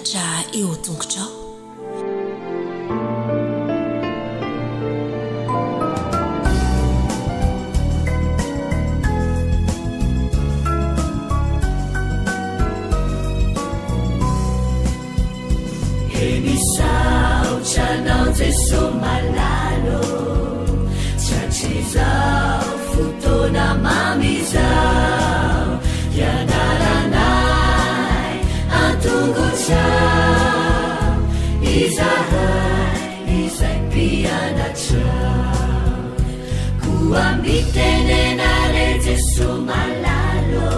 mianatra eo tongotrao. Enisaucanao Jesu malalo chachizao futona mamizao yanaranai antunguchao izahai izaipianachao kuambitenenale Jesu malalo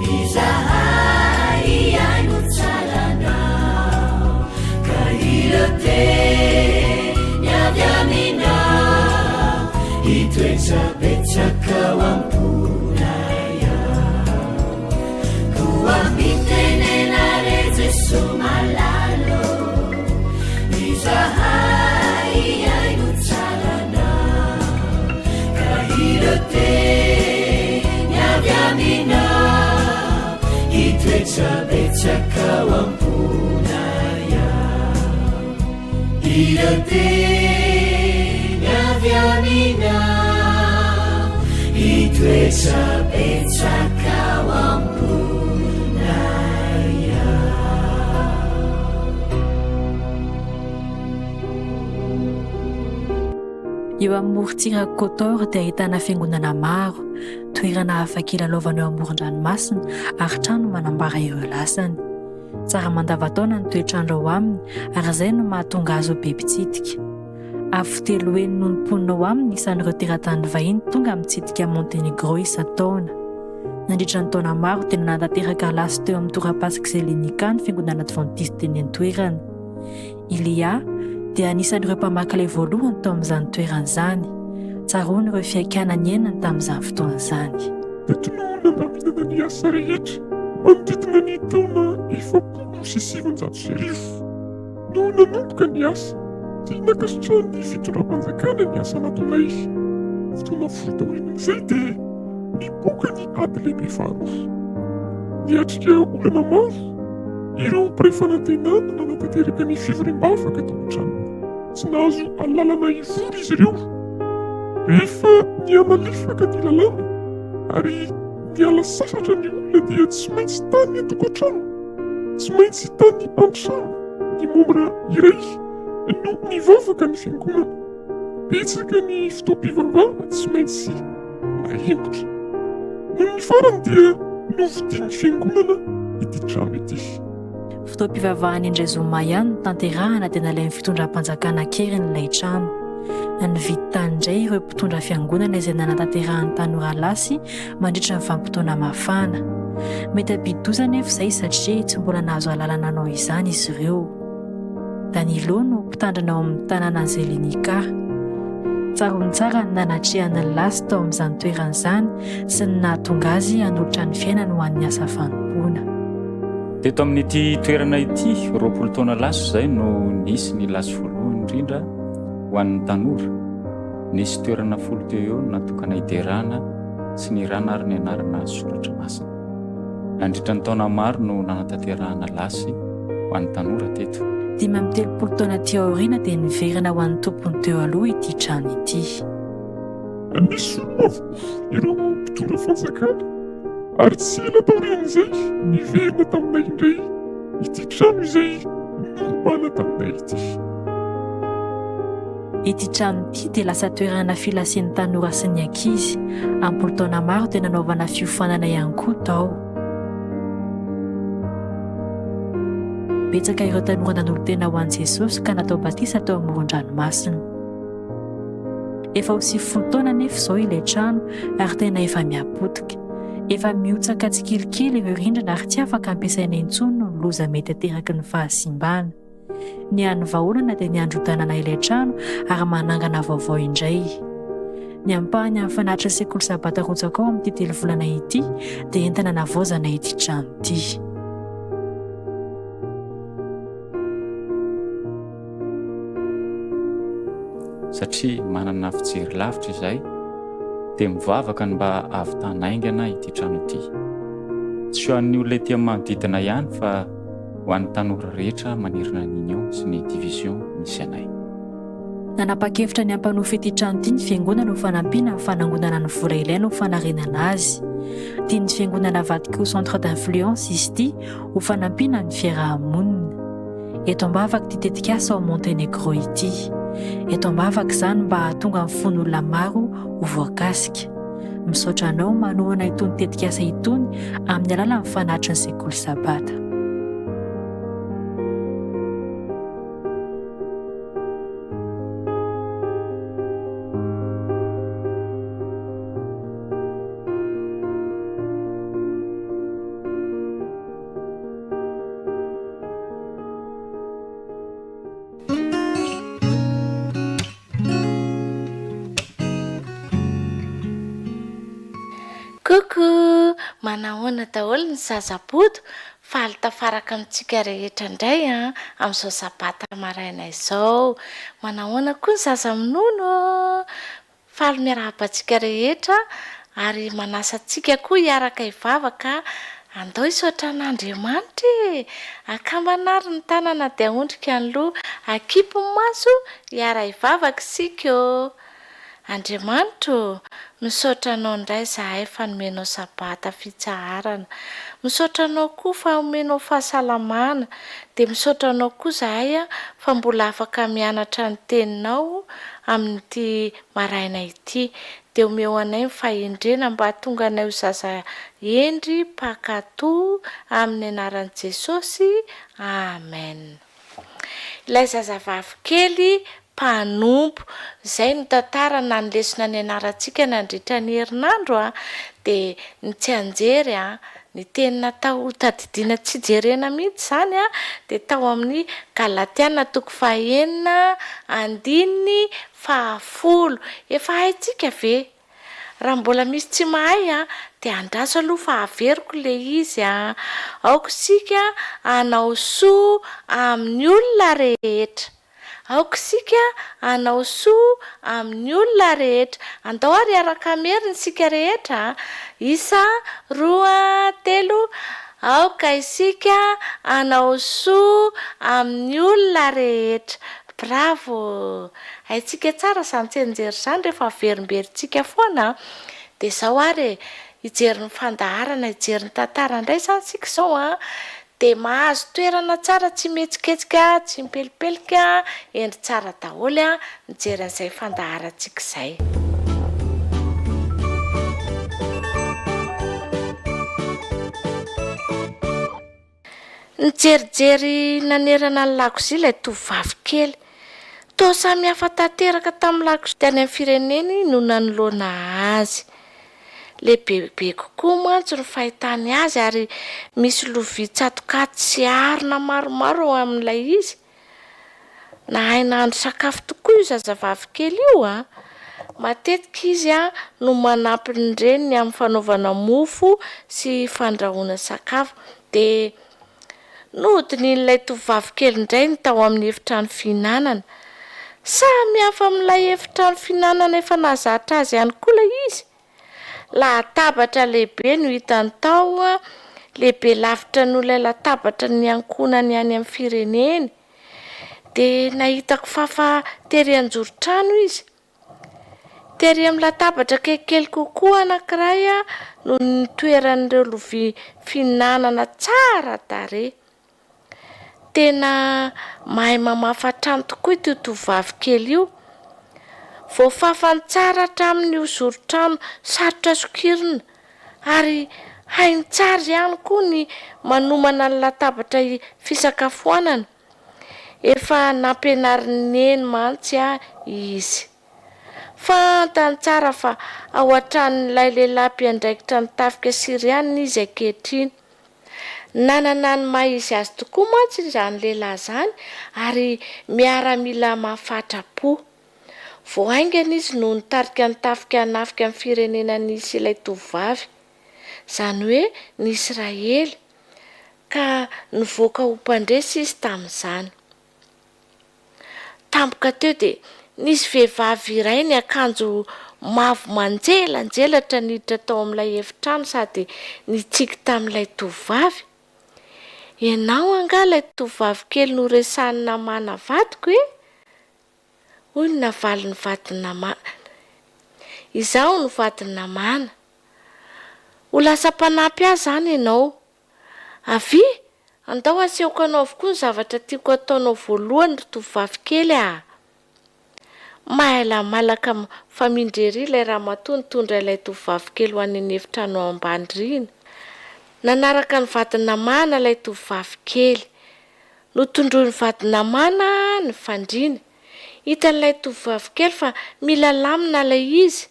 izahai iainuchalanao kahilote nyavyamina itoetra betsaka wampunaya kuambitenenale Jesu malalo izahai iainuchalanao kahilote nyavyamina itoetra betsaka wampunaya ilote nyavyamina itoetra betsaka wampunaya. Eo amorontsiraka Kotor dia ahitana fiangonana maro, toerana hafakely alaovana eo amoron-dranomasina ary trano manambara ireo lasany. Tsara mandavataona ny toetrandro ao aminy ary izay no mahatonga azy ho be mpitsidika. Avy telo no mponina ao aminy isan'ireo teratany vahiny tonga mitsidika Montenegro isan-taona. Nandritra ny taona maro tena nantanteraka lasy teo amin'ny tora-pasika Selenika ny fiangonana Adventiste eny an-toerana. Ilia dia anisan'ireo mpamakilay voalohany tao amin'izany toerana izany. Tsaroany ireo fiaikanany enany tamin'izany fotoana izany. Toloana naminana ny asa rehetra manodidina ny taona 1970 no nanomboka ny asa dia nakasitrahany ny fitondram-panjakana ny asa nataonay. Fotoana forotaorinan'izay dia niboaka ny ady lehibe faharoa. Niatrika olana maro ireo mpiray-fanantenana nanatanteraka ny fivorim-bavaka tao an-trano. Tsy nahazo alalana ivory izy ireo rehefa nianalefaka ny lalàna ary niala sasatra ny olona dia tsy maintsy tany an-tokantrano, tsy maintsy tany an-trano ny momra iray no nivavaka ny fiangonana. Betsaka ny fotoam-pivavahana tsy maintsy mahembotra. Noho ny farany dia novidian'ny fiangonana ity trano ity. Fotoam-pivavahana indray zoma ihany no tanterahana dia nalain'ny fitondram-panjakana kely n'ilay trano. Nividy tany indray ireo mpitondra fiangonana izay nanatanterahany tanora lasy mandritra ny vanim-potoana mafana. Mety ampidi-doza nefa izay satria tsy mbola nahazo alalana anao izany izy ireo. Danilo no mpitandrina ao amin'ny tanàna Zelenika. Tsarony tsara ny nanatrehany lasy tao amin'izany toerana izany sy ny nahatonga azy hanolotra ny fiainany ho an'ny asa fanompoana. Teto amin'ity toerana ity 20 taona laso izay no nisy ny lasy voalohany indrindra ho an'ny tanora. Nisy toerana 10 teo eo natokana hiderana sy ny rana ary ny anarana soratra masina. Nandritra ny taona maro no nanatanterahana lasy ho an'ny tanora teto. 13 taona ty aoriana dia niverina ho an'ny tompony teo aloha ity trano ity. Nisy olona ireo mpitondra fanjakana ary tsy ela taorian'izay niverina taminay indray ity trano izay nombana taminay ity. Ity trano ity dia lasa toerana filasian'ny tanora sy ny ankizy. Ampolo taona maro dia nanaovana fiofanana ihany koa tao. Betsaka ireo tanora nanolotena ho an'i Jesosy ka natao batisa tao amoron-dranomasina. Efa ho 90 taona nefa izao ilay trano ary tena efa miapotika. Efa miotsaka tsikilikely ireo rindrina ary tsy afaka ampiasaina intsony no loza mety ateraky ny fahasimbana. Ny an'ny vahaolana dia niandrotanana ilay trano ary manangana vaovao indray. Ny ampahany amin'ny fanatitra sekoly sabata rotsaka ao amin'ity 3 volana ity dia entana navaozana ity trano ity. Satria manana fijery lavitra izay dia mivavaka ny mba ahavitanaingana ity trano ity. Tsy ho an'ny olona ety manodidina ihany fa ho an'ny tanora rehetra manerina ny union sy ny division misy anay. Nanapa-kevitra ny ampanofa ity trano ity ny fiangonana ho fanampiana amin'ny fanangonana ny vola ilaina ho fanarenana azy. Tia ny fiangonana avadika ho centre d'influence izy ity ho fanampiana ny fiarahamonina. Eto ambavaka ity tetikasa ao Montenegro ity. Eto ambavaka izany mba hahatonga amin'ny fon'olona maro ho voakasika. Misaotra anao manohana itony tetikasa itony amin'ny alalan'ny fanatry ny sekoly sabata. Coucou, manahoana daholo ny zazaboto, faly tafaraka amintsika rehetra indray amin'izao sabata maraina izao. Manahoana koa ny zaza minono, faly miarahabantsika rehetra ary manasa antsika koa hiaraka hivavaka. Andao hisaotra an'Andriamanitra e, akambanary ny tanana dia ahondrika ny loha, akipy ny maso hiara hivavaka isika. Andriamanitra, misaotra anao indray izahay fa nomenao sabata fitsaharana. Misaotra anao koa fa omenao fahasalamana. Dia misaotra anao koa izahay fa mbola afaka mianatra ny teninao amin'ity maraina ity. Dia omeo anay ny fahendrena mba hahatonga anay ho zaza endry mpakatoa amin'ny anaran'i Jesosy. Amen. Ilay zazavavy kely mpanompo, izay ny tantara na ny lesona ny anarantsika nandritra ny herinandro dia ny tsy anjery ny teny natao tadidiana tsy jerena mihitsy izany dia tao amin'ny Galatiana 5:10. Efa haintsika ve? Raha mbola misy tsy mahay dia andraso aloha fa averiko ilay izy aoka isika hanao soa amin'ny olona rehetra. Aoka isika hanao soa amin'ny olona rehetra. Andao ary araka merina isika rehetra. 1, 2, 3. Aoka isika hanao soa amin'ny olona rehetra. Bravo! Haintsika tsara izany tsy anjery izany rehefa averimberintsika foana. Dia izao ary hijery ny fandaharana, hijery ny tantara indray izany isika izao dia mahazo toerana tsara, tsy mihetsiketsika, tsy mipelipelika, endry tsara daholo mijery an'izay fandaharantsika izay. Nijerijery nanerana ny lakozia ilay tovovavy kely. Toa samy hafa tanteraka tamin'ny lakozia tany amin'ny fireneny no nanoloana azy. Lehibe kokoa mantsy ny fahitany azy ary misy lovia tsatokaty sy arina maromaro ao amin'ilay izy. Nahay nahandro sakafo tokoa io zazavavy kely io Matetika izy no manampy ny reniny amin'ny fanaovana mofo sy fandrahoana sakafo. Dia nodin'ilay tovovavy kely indray ny tao amin'ny efitrano fihinanana. Samy hafa amin'ilay efitrano fihinanana efa nahazatra azy ihany koa ilay izy. Latabatra lehibe no hitany tao, lehibe lavitra noho ilay latabatra ny ankonany any amin'ny fireneny. Dia nahitako fafa tery anjoron-trano izy. Tery amin'ny latabatra kelikely kokoa anankiray no nitoeran'ireo lovia fihinanana tsara tarehy. Tena mahay mamafa trano tokoa ity tovovavy kely io. Voafafany tsara hatramin'ny hozoro-trano sarotra sokirina ary hainy tsara ihany koa ny manomana ny latabatra fisakafoanana. Efa nampianarin'ny neny mantsy izy. Fantany tsara fa ao an-tranon'ilay lehilahy mpiandraikitra ny tafika siriana izy ankehitriny. Nanana ny maha izy azy tokoa mantsy izany lehilahy izany ary miaramila mahafatra-po. Vao haingana izy no nitarika ny tafika hanafika amin'ny firenena nisy ilay tovovavy, izany hoe ny Israely, ka nivoaka ho mpandresy izy tamin'izany. Tampoka teo dia nisy vehivavy iray ny akanjo mavo manjelanjelatra niditra tao amin'ilay efitrano sady nitsiky tamin'ilay tovovavy. Ianao angalay tovavy kely no resanina mana vadiko e? Hoy ny navaly ny vadina mana. Izaho no vadina mana. Ho lasa mpanampy azy zany ianao. Avy? Andao asehoko anao avokoa ny zavatra tiako ataonao voalohany ry tovavy kely a. Mahaela malaka fa mindrery ilay ramatoa nitondra ilay tovavy kely ho any an'efitrano ambany riny. Nanaraka ny vadina mana ilay tovavy kely. Notondroy ny vadina mana ny fandriana. Hitan'ilay tovavy kely fa mila lamina ilay izy.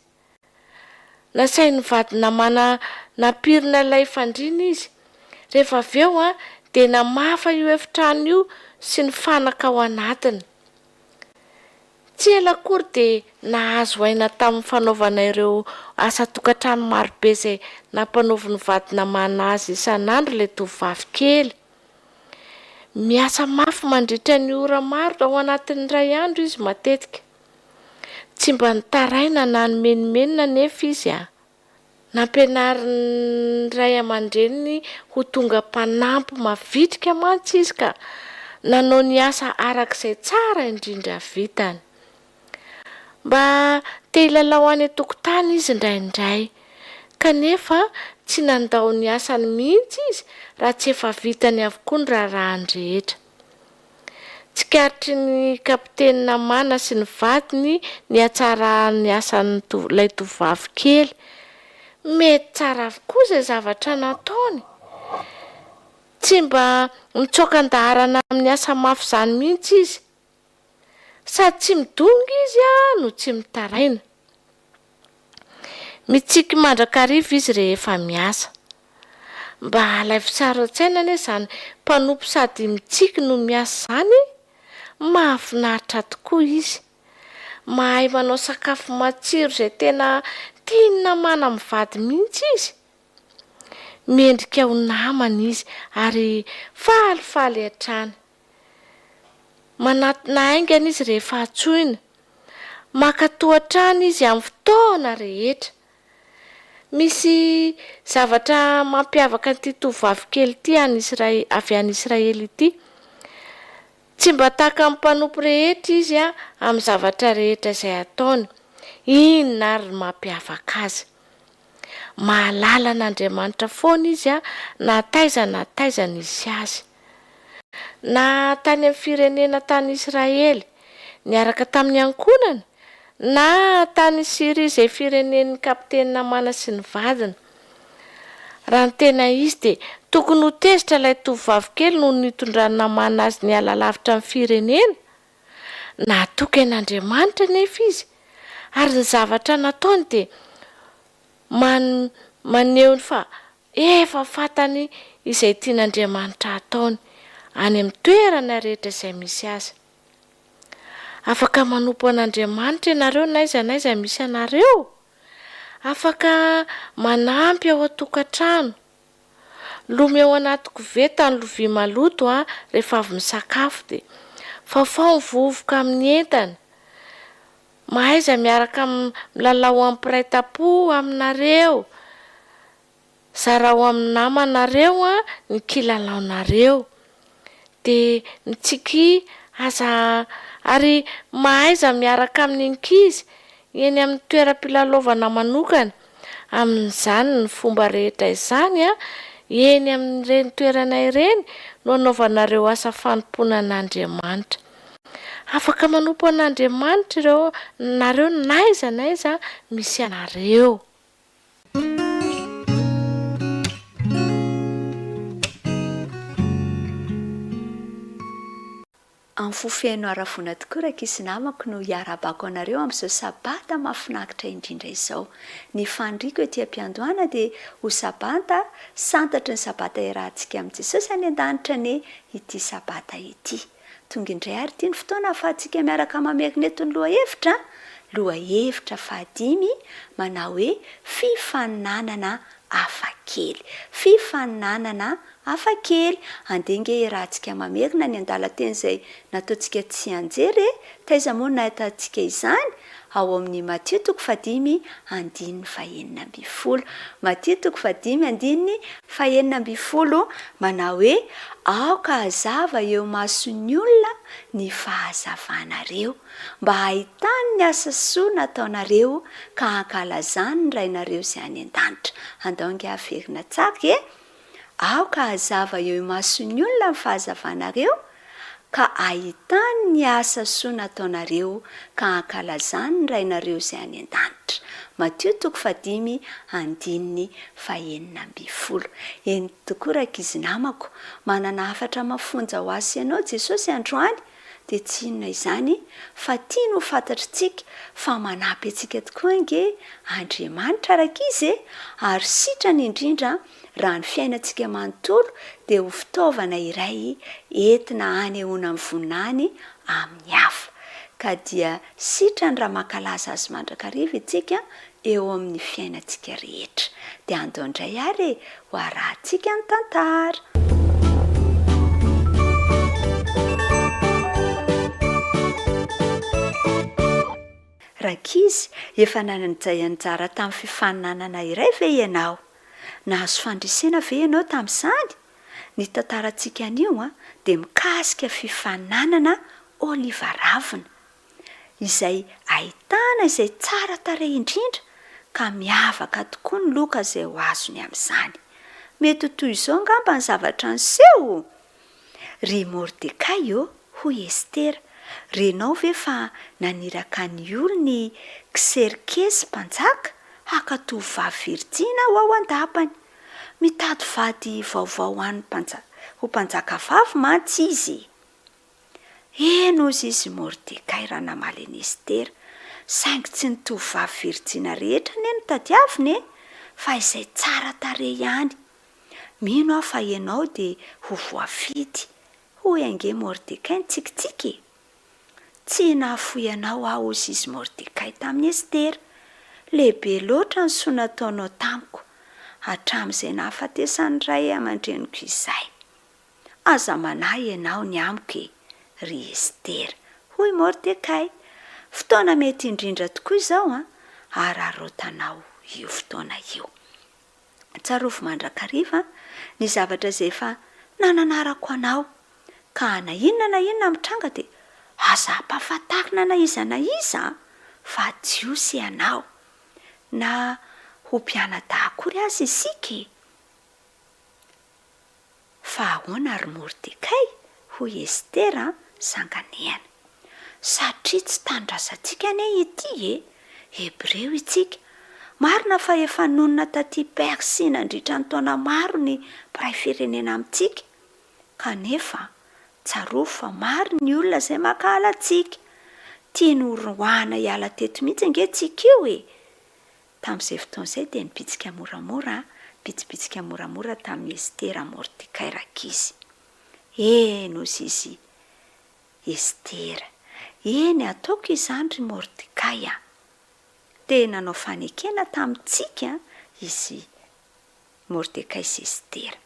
Nasain'ny vadina mana napirina ilay fandriana izy. Rehefa avy eo dia namafa io efitrano io sy ny fanaka ao anatiny. Tsy ela akory dia nahazo aina tamin'ny fanaovana ireo asa tokantrano marobe izay nampanaovy ny vadina mana azy isan'andro ilay tovavy kely. Miasa mafy mandritra ny ora maro ao anatin'ny iray andro izy matetika. Tsy mba nitaraina na nomenimenina nefa izy a. Nampianarin'ny ray aman-dreniny ho tonga mpanampy mavitrika mantsy izy ka nanao ny asa arak'izay tsara indrindra vitany. Mba te hilalao any an-tokotany izy indraindray, kanefa tsy nandao ny asany mihitsy izy raha tsy efa vitany avokoa ny raharaha rehetra. Tsikaritry ny kapitenina mana sy ny vadiny ny hatsarahan'ny asan'ilay tovavy kely. Mety tsara avokoa izay zavatra nataony. Tsy mba mitsokan-daharana amin'ny asa mafy izany mihitsy izy. Sady tsy midongy izy no tsy mitaraina. Mitsiky mandrakariva izy rehefa miasa. Mba alaivo tsara an-tsaina anie izany mpanompo sady mitsiky no miasa izany. Mahafinaritra tokoa izy. Mahay manao sakafo matsiro izay tena tiana mana mivady mihitsy izy. Mendrika ho namana izy ary falifaly hatrany. Manatona haingana izy rehefa atsoina. Makatohan-trano izy amin'ny fotoana rehetra. Misy zavatra mampiavaka an'ity tovavy kely ity avy any Israely ity. Tsy mba tahaka amin'ny mpanompo rehetra izy amin'ny zavatra rehetra izay ataony. Inona ary mampiavaka azy. Mahalala n'Andriamanitra foana izy na taiza izy azy. Na tany amin'ny firenena tany Israely niaraka tamin'ny ankonany, na tany Siria izay firenen'ny kapitenina mana sy ny vadiny. Raha ny tena izy dia tokony ho tezitra ilay tovavy kely noho nitondrana mana azy ny ala lavitra amin'ny firenena. Natoka an'Andriamanitra nefa izy. Ary ny zavatra nataony dia maneho fa efa fantany izay tian'Andriamanitra ataony any amin'ny toerana rehetra izay misy azy. Afaka manompo an'Andriamanitra ianareo n'aiza misy anareo. Afaka manampy ao an-tokantrano. Lome ao anaty koveta ny lovia maloto rehefa avy misakafo dia fafao vovoka amin'ny entana. Mahaiza miaraka milalao ampiray-tapo aminareo. Zarao amin'ny namanareo ny kilalaonareo. Dia mitsiky aza ary mahaiza miaraka amin'ny ankizy eny amin'ny toeram-pilalaovana manokana. Amin'izany ny fomba rehetra izany eny amin'ireny toerana ireny no anaovanareo asa fanompoana an'Andriamanitra. Afaka manompo an'Andriamanitra nareo n'aiza misy anareo. Amin'ny fofeno arafona tokoa rakisy namako no hiarabako anareo amin'izao sabata mahafinaritra indrindra izao. Ny fandriako etỳ am-piandohana dia ho sabata santatry ny sabata iarahantsika amin'i Jesosy any an-danitra anie ity sabata ity. Tonga indray ary ity ny fotoana ahafahantsika miaraka mamerina eto ny lohahevitra fahadimy manao hoe fifaninanana hafakely, fifaninanana hafakely. Andenge rahantsika mamerina ny andalateny izay nataontsika tsy anjery taiza moa nahitantsika izany ao amin'ny Matthieu 5:1-10. Matthieu 5:1-10 manao hoe aoka hazava eo mason'ny olona ny fahazavaanareo mba hahitany ny asa soa nataonareo ka hankalazany ny rainareo izay any an-danitra. Andaonga averina tsara e, aoka hazava eo mason'ny olona ny fahazavaanareo ka ahitany ny asa soa nataonareo ka hankalazany ny rainareo izay any an-danitra. Matthieu 5:1-10. Eny tokoa rakizy namako, manana hafatra mafonja ho azy ianao Jesosy androany, dia tsy inona izany fa tia no fantatritsika fa manampy antsika tokoa ange Andriamanitra rakizy ary sitrany indrindra raha ny fiainantsika manontolo dia ho fitaovana iray entina hanehoana amin'ny voninahiny amin'ny hafa. Ka dia sitrany raha mankalaza azy mandrakariva itsika eo amin'ny fiainantsika rehetra. Dia andao indray ary ho arahantsika ny tantara. Rakizy, efa nananjay anjara tamin'ny fifaninanana iray ve ianao? Nahazo fandresena ve ianao tamin'izany? Ny tantarantsika anio dia mikasika fifaninanana oliva ravina izay ahitana izay tsara tarehy indrindra ka miavaka tokoa ny loka izay ho azony amin'izany. Mety toy izao ngamba ny zavatra niseho. Ry Mordekay hoy Estera, renao ve fa naniraka ny olony Kserkesy mpanjaka haka tovovavy Virjina ho ao an-dapany. Mitady vady vaovao ho mpanjaka vavy mantsy izy. Eno ozy izy Mordekay raha namaly an'i Estera, saingy tsy ny tovovavy Virjina rehetra ne no tadiaviny fa izay tsara tarehy ihany. Mino aho fa ianao dia ho voafidy, hoy ange Mordekay nitsikitsiky. Tsy nahafoy ianao aho ozy izy Mordekay tamin'ny Estera. Lehibe loatra ny soa nataonao tamiko hatramin'izay nahafatesan'ny ray aman-dreniko izay. Aza manahy ianao ny amiko ry Estera, hoy Mordekay. Fotoana mety indrindra tokoa izao ary arotanao io fotoana io. Tsarovy mandrakariva ny zavatra izay efa nananarako anao, ka na inona mitranga dia aza hampahafantarina na iza fa jiosy ianao na ho mpianadahy azy isika. Fa ahoana ry Mordekay, hoy Estera sanganehana, satria tsy tanindrazantsika ane ity Hebreo itsika. Marina fa efa nonona taty Persia nandritra ny taona maro ny mpiray firenena amintsika, kanefa tsarovy fa maro ny olona izay makahala antsika. Tia ny rohana hiala teto mihitsy ange tsika io Tamin'izay fotoana izay dia nipitsika moramora tamin'ny Estera Mordekay rakizy. Eno ozy izy Estera, eny ataoko izany ry Mordekay dia nanao fanekena tamintsika izy Mordekay sy Estera.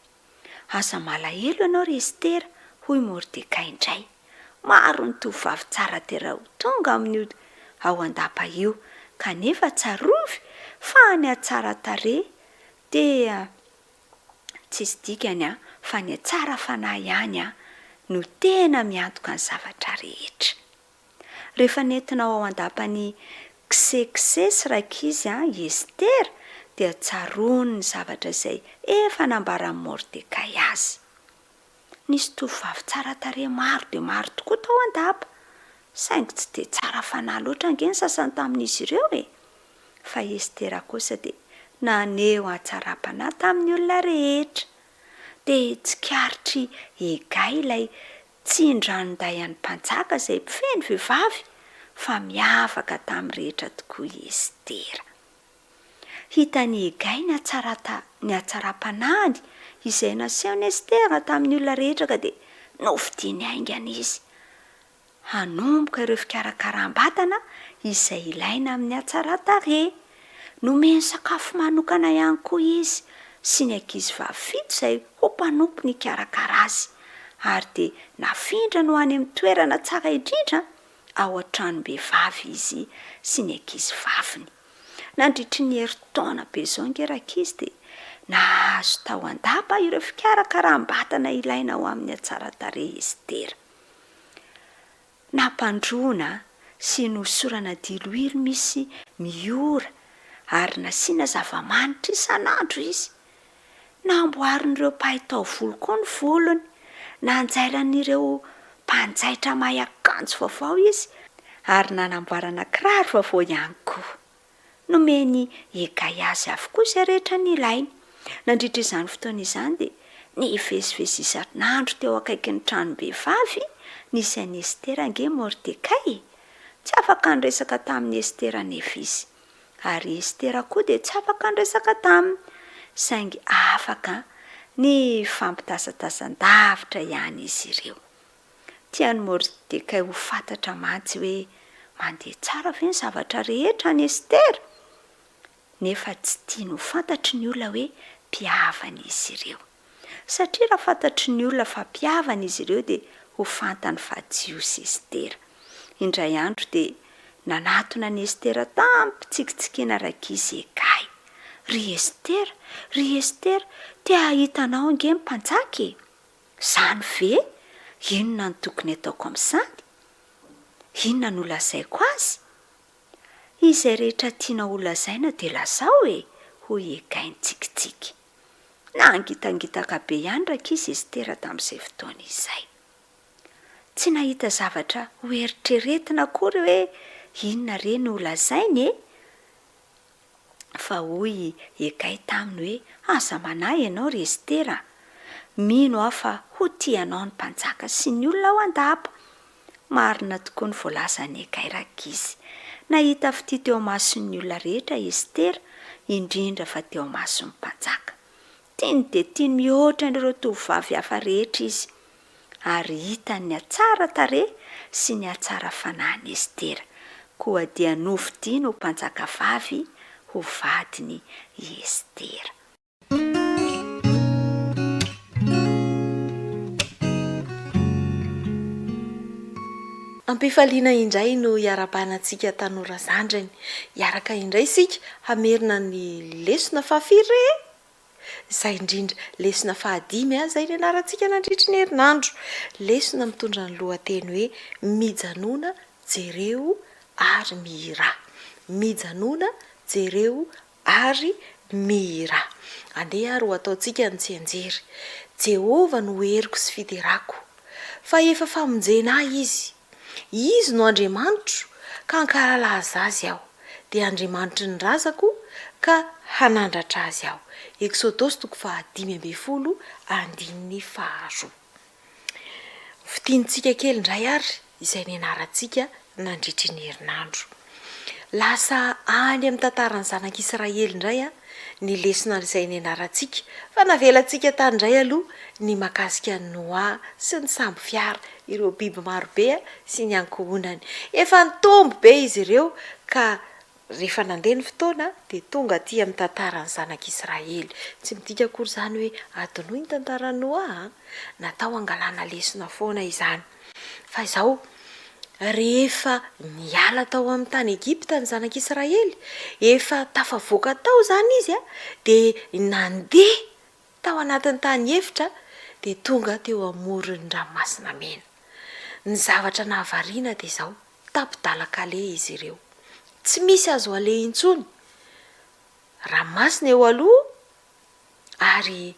Aza malahelo ianao ry Estera, hoy Mordekay indray. Maro ny tovovavy tsara tera ho tonga amin'ny ao an-dapa io, kanefa tsarovy fa ny atsara tarehy dia tsisy dikany fa ny atsara fanahy ihany no tena miantoka ny zavatra rehetra. Rehefa nentinao ao an-dapany Ksekesy rakizy Estera dia tsarony ny zavatra izay efa nambaran'i Mordekay azy. Nisy tovovavy tsara tarehy maro dia maro tokoa tao an-dapa, saingy tsy dia tsara fanahy loatra ange ny sasany tamin'izy ireo fa Estera kosa dia naneho hatsaram-panahy tamin'ny olona rehetra. Dia tsikaritry egay ilay tsindranon-day an'ny mpanjaka izay mpifeny vehivavy, fa miavaka tamin'ny rehetra tokoa Estera. Hitany egay ny hatsaram-panahiny izay nasehony Estera tamin'ny olona rehetra ka dia novidiany aingana izy. Hanomboka ireo fikarakaram-batana izay ilaina amin'ny hatsara-tarehy. nomeny sakafo manokana ihany koa izy sy ny ankizy vavifito izay ho mpanompo ny karakara azy ary dia nafindra no any amin'ny toerana tsara indrindra ao an-tranom-behivavy izy sy ny ankizy vaviny. Nandritry ny herintaona be izao ngerankizy dia nahazo tao andapa ireo fikarakaram-batana ilaina ao amin'ny hatsaran-tarehy Estera. Nampandroana sy nosorana diloilo misy miora ary nasiana zava-manitra isan'andro izy. Namboarin'ireo mpahay taovolo koa ny volony, nanjairan'ireo mpanjaitra mahay akanjo vaovao izy ary nanamboarana kiraro vaovao ihany koa. Nomeny egay azy avokoa izay rehetra nilainy. Nandritra izany fotoana izany dia nivezivezy isan'andro teo akaikin'ny tranom-behivavy nisy an'i Estera ange Mordekay. Tsy afaka niresaka tamin'ny Estera nefa izy ary Estera koa dia tsy afaka niresaka taminy, saingy afaka ny fampitasan-davitra ihany izy ireo. Tian'ny Mordekay ho fantatra mantsy hoe mandeha tsara ve ny zavatra rehetra ny Estera, nefa tsy tiany ho fantatry ny olona hoe mpihavana izy ireo, satria raha fantatry ny olona fa mpihavana izy ireo dia ho fantany fa jiosy Estera. Indray andro dia nanatona ny Estera tamin'ny mpitsikitsikina rakizy Egay. Ry Estera, tia hitanao ange mpanjaky? Zany ve? Inona no tokony ataoko amin'izany? Inona no lazaiko azy? Izay rehetra tiana ho lazaina dia lazao hoy Egay nitsikitsiky. Nangitangitaka be ihany rakizy Estera tamin'izay fotoana izay. Tsy nahita zavatra ho eritreretina akory hoe inona re no lazainy fa hoy Egay taminy hoe aza manahy ianao ry Estera, mino aho fa ho tianao ny mpanjaka sy ny olona ao andapa. Marina tokoa ny voalazany Egay rakizy. Nahita fity teo mason'ny olona rehetra Estera, indrindra fa teo mason'ny mpanjaka. Tiany dia tiany mihoatra n'ireo tovovavy hafa rehetra izy ary hitany ny hatsara tarehy sy ny hatsara fanahy Estera, koa dia novidiana ho mpanjaka vavy ho vadiny Estera. Ampifaliana indray no iarabanantsika tanora zandrany. Iaraka indray isika hamerina ny lesona fahafiry izay indrindra lesona fahadimy izay ny anarantsika nandritry ny herinandro. Lesona mitondra ny lohateny hoe mijanona jereo ary mihira. Mijanona jereo ary mihira. Andeha ary ho ataontsika ny tsianjery. Jehovah no heriko sy fiterako, fa efa famonjena ahy izy. Izy no Andriamanitro ka hankaralaza azy aho, dia Andriamanitry ny razako ka hanandratra azy aho. Exodosy 15:2. Fitiantsika kely indray ary izay ny anarantsika nandritry ny herinandro. Lasa any amin'ny tantaran'ny zanak'Israely indray ny lesona izay ny anarantsika, fa navelantsika tany indray aloha ny makasika ny Noa sy ny sambo fiara, ireo biby marobe sy ny ankohonany. Efa nitombo be izy ireo ka rehefa nandeha ny fotoana dia tonga aty amin'ny tantaran'ny zanak'Israely. Tsy midika akory izany hoe adinoy ny tantaran'ny Noa, natao angalana lesona foana izany. Fa izao rehefa niala tao amin'ny tany Egipta ny zanak'Israely, efa tafavoaka tao izany izy dia nandeha tao anatin'ny tany efitra dia tonga teo amoron'ny ranomasina mena. Ny zavatra nahavariana dia izao, tapidalakale izy ireo, tsy misy azo ale intsony. Ranomasina eo aloha ary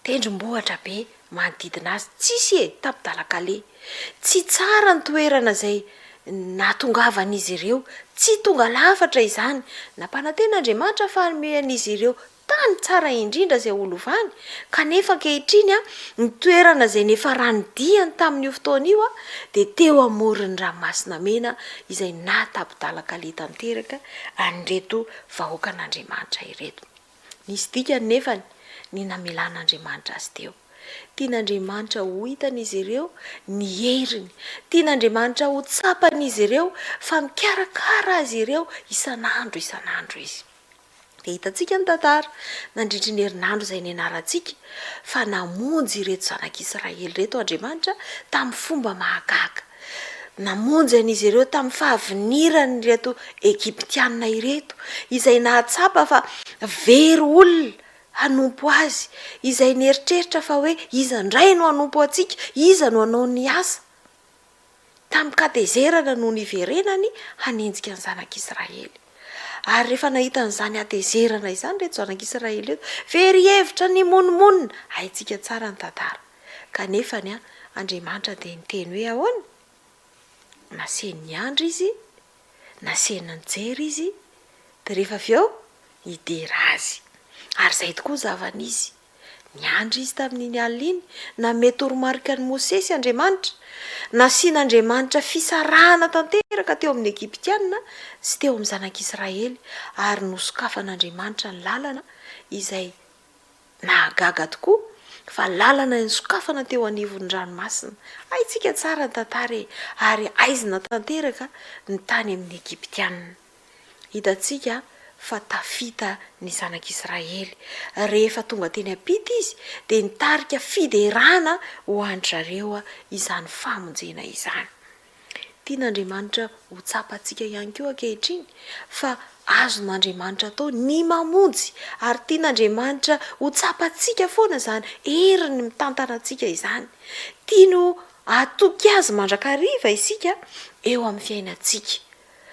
tendrombohitra be manodidina azy, tsisy tapidalakale. Tsy tsara ny toerana izay nahatongavan'izy ireo, tsy tonga lafatra izany. Nampananten'Andriamanitra fa hanomian'izy ireo tany tsara indrindra izay holovany, kanefa ankehitriny ny toerana izay nefa ranodiany tamin'io fotoana io dia teo amoron'ny ranomasina mena izay natapidalakale tanteraka an'ireto vahoakan'Andriamanitra ireto. Nisy dikany nefany ny namelan'Andriamanitra azy teo. tian'Andriamanitra ho hitan'izy ireo ny heriny, tian'Andriamanitra ho tsapan'izy ireo fa mikarakara azy ireo isan'andro izy. Dia hitantsika ny tantara nandritry ny herinandro izay nianarantsika fa namonjy ireto zanak'Israely reto Andriamanitra tamin'ny fomba mahagaga. Namonjy an'izy ireo tamin'ny fahavinirany ireto Egiptianina ireto izay nahatsapa fa very olona hanompo azy, izay nieritreritra fa hoe iza indray no hanompo antsika, iza no hanao ny asa. Tamin'ny katezerana no niverenany hanenjika ny zanak'Israely. Ary rehefa nahita n'izany atezerana izany reto zanak'Israely reto, very hevitra ny monimonna, haintsika tsara ny tantara. Kanefa ny Andriamanitra dia niteny hoe ahoana? Naseny ny andro izy, naseny ny jery izy, dia rehefa avy eo hidera azy. Ary izay tokoa zavan'izy. Niandry izy tamin'iny alina iny, namety toromarika ny Mosesy Andriamanitra, nasian'Andriamanitra fisarahana tanteraka teo amin'ny Egiptianina sy teo amin'ny zanak'Israely, ary nosokafan'Andriamanitra ny lalana izay nahagaga tokoa, fa lalana nisokafana teo anivon'ny ranomasina. Haintsika tsara ny tantara ary aizina tanteraka ny tany amin'ny Egiptianina. Hitantsika fa tafita ny zanak'Israely. Rehefa tonga teny ampita izy dia nitarika fiderana ho an-drareo izany famonjena izany. Tian'Andriamanitra ho tsapantsika ihany koa ankehitriny fa azon'Andriamanitra atao ny mamonjy, ary tian'Andriamanitra ho tsapantsika foana izany heriny mitantana antsika izany. Tiano atoky azy mandrakariva isika eo amin'ny fiainantsika,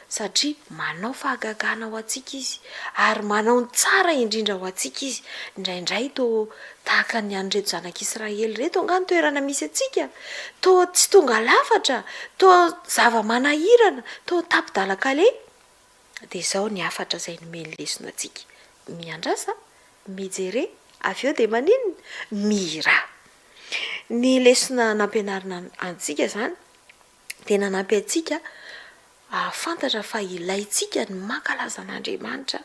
satria manao fahagagana ho antsika izy ary manao ny tsara indrindra ho antsika izy. Indraindray toa tahaka ny an'ireto zanak'Israely reto angano toerana misy antsika, toa tsy tonga lafatra, toa zava-manahirana, toa tapidalakale. Dia izao ny afatra izay nomeny lesona antsika: miandrasa, mijery, avy eo dia maninona? Mihira. Ny lesona nampianarina antsika izany dia nanampy antsika fantatra fa ilaintsika ny mankalaza an'Andriamanitra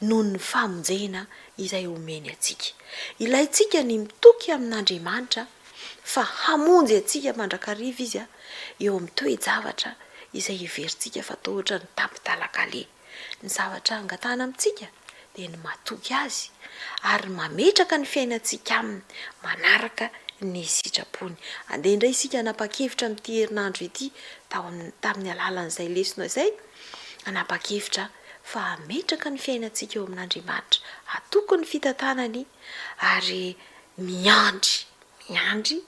noho ny famonjena izay omeny antsika. Ilaintsika ny mitoky amin'Andriamanitra fa hamonjy antsika mandrakariva izy eo amin'ny toe-javatra izay iverintsika fa toa ohatra ny tapidalakale. Ny zavatra angatana amintsika dia ny matoky azy ary mametraka ny fiainantsika aminy manaraka ny sitrapony. Andeha indray isika nanapa-kevitra amin'ity herinandro ity tamin'ny alalan'izay lesona izay, nanapa-kevitra fa hametraka ny fiainantsika eo amin'Andriamanitra, atoko ny fitantanany ary miandry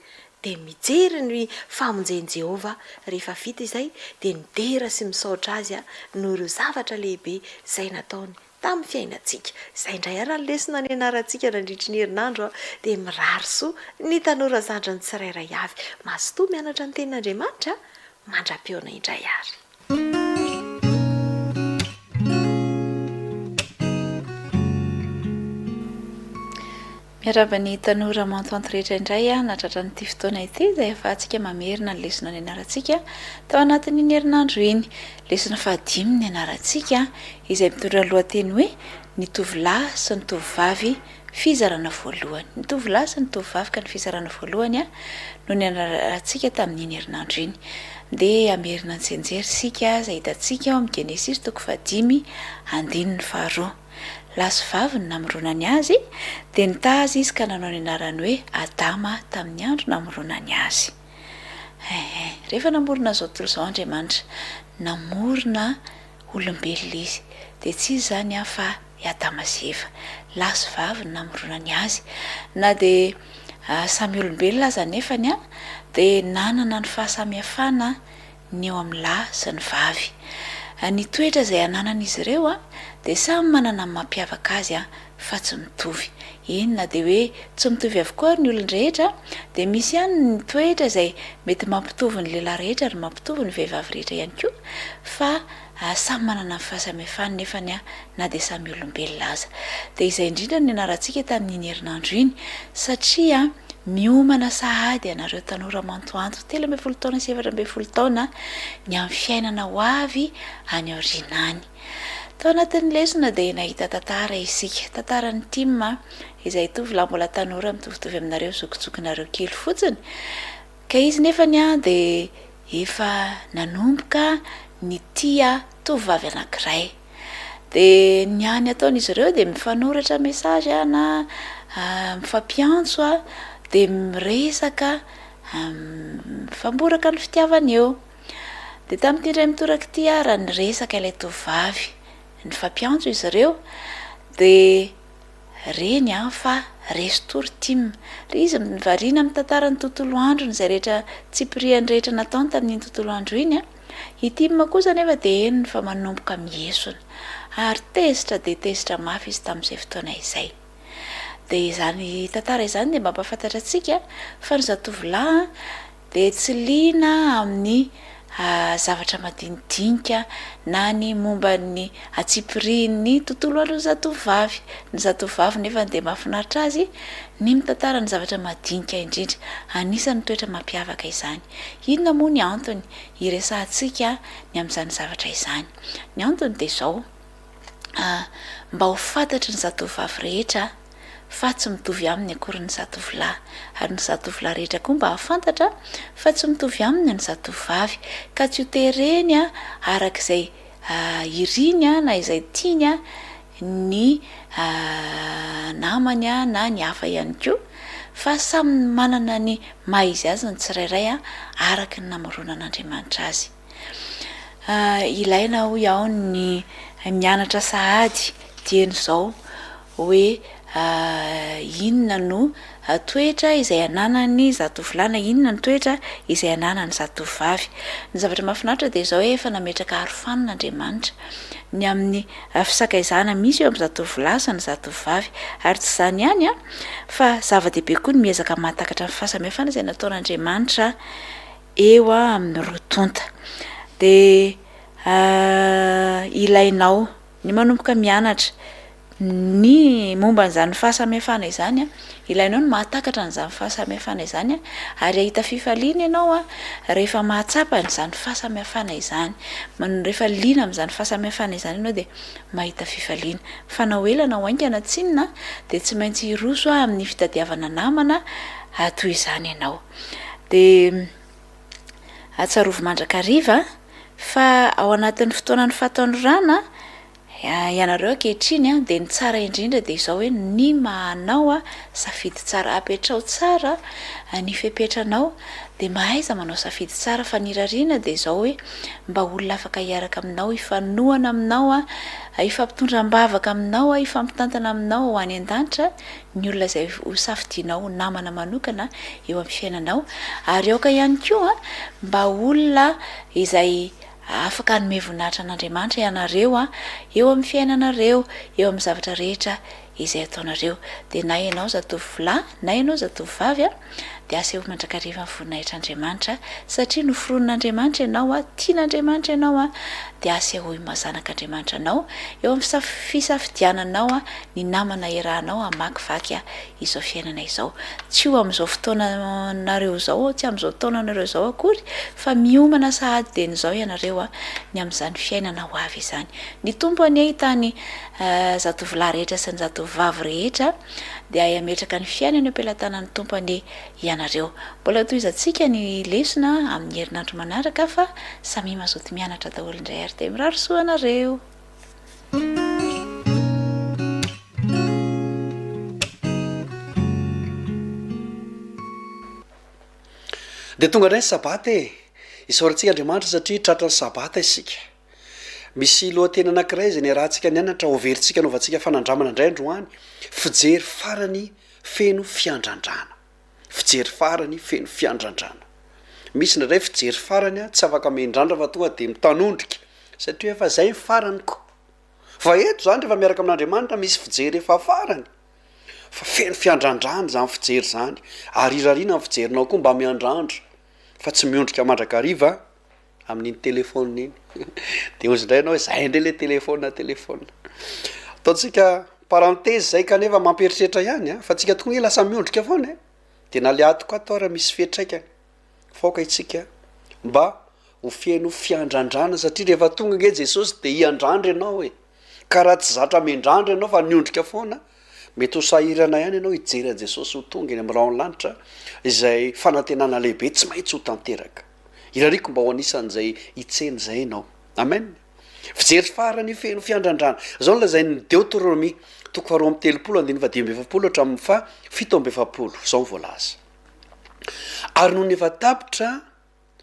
dia mijery ny famonjen'i Jehovah. Rehefa vita izay dia midera sy misaotra azy noho ireo zavatra lehibe izay nataony tamin'ny fiainantsika. Izay indray ary ny lesona ny anarantsika nandritry ny herinandro dia mirary soa ny tanora zandrany tsirairay avy. Mazotoa mianatra ny tenin'Andriamanitra, mandra-peona indray ary. Miaraba ny tanora mantoanto rehetra indray natratra nyity fotoana ity izay efa antsika mamerina ny lesona ny anarantsika tao anatin'ny herinandro iny. Lesona fahadimy ny anarantsika izay mitondra lohateny hoe ny tovolahy sy ny tovovavy fizarana voalohany. Ny tovolahy sy ny tovovavy ka ny fizarana voalohany no ny anarantsika tamin'iny herinandro iny. Dia amerina ny senjery sika izay hitantsika ao amin'ny Genesis 5:1-2. Lasy vavy ny namoronany azy dia nitazy izy ka nanao ny anarany hoe Adama tamin'ny andro namoronany azy. Rehefa namorona zao tontolo izao Andriamanitra, namorona olombelona izy dia tsy izy zany fa i Adama sy Eva. Lasy vavy ny namoronany azy, na dia samy olombelona aza nefany dia nanana ny fahasamihafana ny eo amin'ny lahy sy ny vavy. Ny toetra izay ananan'izy ireo dia samy manana ny mampiavaka azy fa tsy mitovy. Inona dia hoe tsy mitovy avokoa ny olon-drehetra, dia misy ihany ny toetra izay mety mampitovy ny lehilahy rehetra ary mampitovy ny vehivavy rehetra ihany koa, fa samy manana ny fahasamihafana nefany na dia samy olombelona aza. Dia izay indrindra ny anarantsika tamin'iny herinandro iny, satria miomana sahady ianareo tanora mantoanto 13 taona sy 14 taona ny amin'ny fiainana ho avy any aoriana any. tao anatin'ny lesona dia nahita tantara isika tantarany tima izay tovolahy mbola tanora mitovitovy aminareo zokijokinareo kely fotsiny ka izy nefany a dia efa nanomboka ny tia tovovavy anankiray dia ny any ataon'izy ireo dia mifanoratra mesazy na mifampiantso a dia miresaka famboraka ny fitiavana eo dia tamin'ity indray mitoraka ity raha ny resaka ilay tovovavy ny fampiantso izy ireo dia reny a fa restory tim ry izy mivariana amin'ny tantarany tontolo andro izay rehetra tsipiriany rehetra nataony tamin'iny tontolo andro iny a itima kosa nefa dia eny fa manomboka miesona ary tezitra dia tezitra mafy izy tamin'izay fotoana izay dia izany tantara izany dia mampafantatra antsika fa ny zatovolahy dia tsy liana amin'ny zavatra madinidinika na ny momba ny atsipiriany tontolo andro ny zatovavy nefa dia mahafinaritra azy ny mitantara ny zavatra madinika indrindra anisany toetra mampiavaka izany inona moa ny antony iresahantsika ny amin'izany zavatra izany ny antony dia izao mba ho fantatry ny zatovavy rehetra fa tsy mitovy amin'ny akory ny zatovolahy ary ny zatovolahy rehetra koa mba hafantatra fa tsy mitovy aminy ny zatovavy ka tsy ho tereny arak'izay iriny na izay tiany ny namany na ny hafa ihany koa fa samy manana ny maha izy azy ny tsirairay araky ny namoronan'Andriamanitra azy ilaina ho ao ny mianatra sahady dian'izao hoe inona no toetra izay ananany zatovolahy na inona ny toetra izay ananany zatovavy ny zavatra mahafinaritra dia izao hoe efa nametraka arofanin'Andriamanitra ny amin'ny fisakaizana misy eo amin'ny zatovolahy sy ny zatovavy ary tsy izany ihany fa zava-dehibe koa ny miezaka mahatakatra amin'ny fahasamihafana izay nataon'Andriamanitra eo amin'ny rotonta dia ilainao ny manomboka mianatra ny momba n'izany fahasamihafana izany ilainao ny mahatakatra n'izany fahasamihafana izany ary ahita fifaliana ianao rehefa mahatsapa n'izany fahasamihafana izany rehefa liana amin'izany fahasamihafana izany ianao dia mahita fifaliana fa na ho elana ho aingana tsinona dia tsy maintsy hiroso amin'ny fitadiavana namana toy izany ianao dia atsarovo mandrakariva fa ao anatin'ny fotoanany fataon'orana ianareo ankehitriny dia ny tsara indrindra dia izao hoe ny mahanao safidy tsara apetrao tsara ny fepetranao dia mahaiza manao safidy tsara fa nirariana dia izao hoe mba olona afaka hiaraka aminao ifanohana aminao ifampitondram-bavaka aminao ifampitantana aminao ho any an-danitra ny olona izay ho safidinao namana manokana eo amin'ny fiainanao ary aoka ihany koa mba olona izay afaka hanome voninahitra an'Andriamanitra ianareo eo amin'ny fiainanareo eo amin'ny zavatra rehetra izay ataonareo dia na ianao zatovolahy na ianao zatovavy dia aseho mandrakariva ny voninahitran'Andriamanitra satria noforon'Andriamanitra ianao tian'Andriamanitra ianao dia aseho mazanak'Andriamanitra anao eo amin'ny fisafidiananao ny namana irahanao hamakivaky izao fiainana izao tsy ho amin'izao fotoananareo izao tsy amin'izao taonanareo izao akory fa miomana sahady dia n'izao ianareo ny amin'izany fiainana ho avy izany ny tompony ahitany zatovolahy rehetra sy ny zatovavy rehetra dia ametraka ny fiainana am-pelantanan'ny tompony ianareo mbola toizantsika ny lesona amin'ny herinandro manaraka fa samy mazoto mianatra daholo indray ary dia mirary soanareo dia tonga indray ny sabata isaorantsika Andriamanitra satria tratra ny sabata isika misy lohateny anankiray izay ny arahantsika ny anatra overintsika anaovantsika fanandramana indray androany fijery farany feno fiandrandrana fijery farany feno fiandrandrana misy ndray fijery farany tsy afaka mendrandra fa tonga dia mitanondrika satria efa zay ny farany ko fa eto zany rehefa miaraka amin'Andriamanitra misy fijery efa farany fa feno fiandrandrana zany fijery zany ary irariana ny fijerinao koa mba miandrandra fa tsy miondrika mandrakariva amin'iny telefona iny dia ozy indray ianao zay indray le telefona ataontsika parenthèse zay kanefa mampieritreritra ihany fa tsika tonga lasa miondrika foana dia naleatoko atao raha misy fiatraikany faoka itsika mba ho fieno fiandrandrana satria rehefa tonga nge Jesosy dia hiandrandra ianao ka raha tsy zatra mendrandra ianao fa niondrika foana mety ho sahirana ihany ianao hijery a jesosy ho tonga eny am'y raony lanitra izay fanantenana lehibe tsy maintsy ho tanteraka irariko mba ho anisan'zay hitseny zay ianao amen fijery farany feno fiandrandrana zao nolazay ny deuteronomie toko faharoa am'y telopolo andiny vadimy efapolo hatramin'ny fa fito amby efapolo zao ny voalaza ary noho ny efa tapitra